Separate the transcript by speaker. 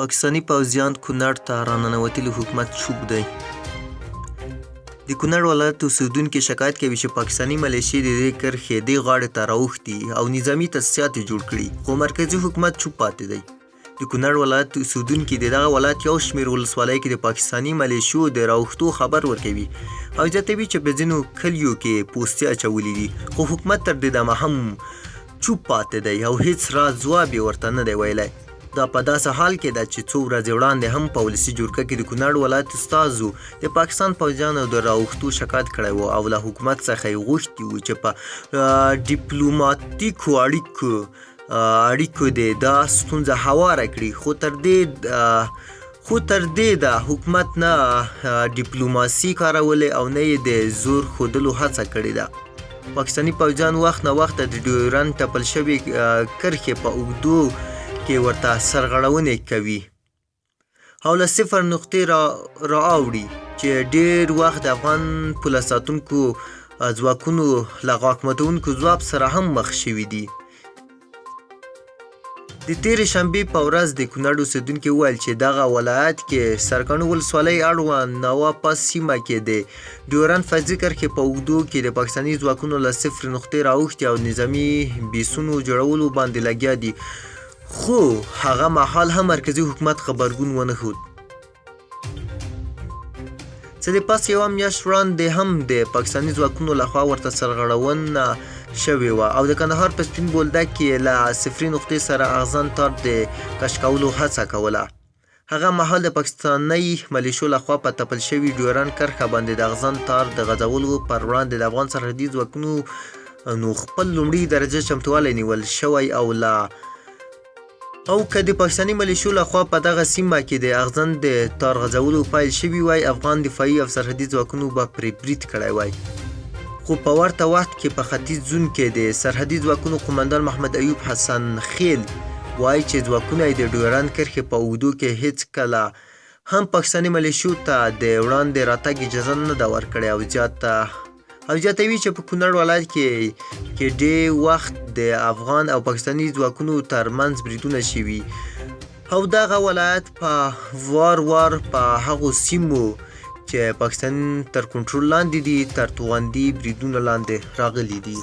Speaker 1: پاکستاني پوځیان کونړ ته راننوتلي حکومت چوپ دی. د کونړ ولایت اوسېدونکي شکایت کوي چې پاکستاني ملیشې د دې کرښې دې غاړې ته راوښتي او نظامي تاسیسات یې جوړ کړي، خو مرکزي حکومت چوپ پاتې دی. د کونړ ولایت اوسېدونکي د دغه ولایت یو شمېر ولسوالیو کې د پاکستاني ملیشو د راوښتو خبر ورکوي او زیاتوي چې په ځینو کلیو کې پوستې اچولي دي، خو حکومت تر دې دمه هم چوپ پاتې دی او هیڅ راز ځواب یې ورته نه دی ویلی. دا په داسې حال کې ده چې څو ورځې وړاندې هم په ولسي جرګه کې د کونړ ولایت استازو د پاکستان پوځیانو د راوښتو شکایت کړی و او له حکومت څخه یې غوښتي وو چې په ډیپلوماتیکو اړیکو دې دا ستونزه هواره کړي، خو تر دې د حکومت نه ډیپلوماسي کارولې او نه یې د زور ښودلو هڅه کړې ده. پاکستاني پوځیان وخت نه وخت د ډیورنډ ټپل شوې کرښې په اوږدو کې ورته سرغړونې کوي او له صفر نقطې راوړي چې ډېر وخت د افغان پوله ساتونکو ځواکونو له غاښ ماتونکو ځواب سره هم مخ شوي دي. د تېرې شنبې په ورځ د کونړ اوسېدونکي وویل چې دغه ولایت کې سرکاڼو ولسوالۍ اړوند نواپا سیمه کې د ډیورنډ فرضي کرښې په اوږدو کې د پاکستاني ځواکونو له صفر نقطې راوښتي او نظامي بیسونو جوړولو باندې لګیا دي، خو هغه مهال هم مرکزي حکومت غبرګون ونه ښود. څه د پس یوه میاشت وړاندې هم د پاکستاني ځواکونو لخوا ورته سرغړونه شوې وه او د کندهار په سپین بولدک کې له صفري نقطې سره اغزن تار د کش کولو هڅه کوله. هغه مهال د پاکستاني ملیشو لخوا په تپل شوي ډیورنډ کرښه باندې د اغزن تار د غځولو پر وړاندې د افغان سرحدي ځواکونو نو خپل لومړي درجه چمتووالی نیول شوی او که د پاکستاني ملیشو لخوا په دغه سیمه کې د اغزن د تار غځولو پیل شوي وای، افغان دفاعي او سرحدي ځواکونو به پرې برید کړی وای. خو په ورته وخت کې په ختیځ زون کې د سرحدي ځواکونو قومندان محمد ایوب حسن خیل وایي چې ځواکونه یې د ډیورنډ کرښې په اوږدو کې هیڅ کله هم پاکستاني ملیشو ته د وړاندې راتګ اجازه نه ده ورکړې او زیاتوي چې په کونړ ولایت کې ډېر وخت د افغان او پاکستاني ځواکونو ترمنځ بریدونه شوي او دغه ولایت په وار په هغو سیمو چې پاکستان تر کنټرول لاندې دي تر توغندي بریدونو لاندې راغلي دي.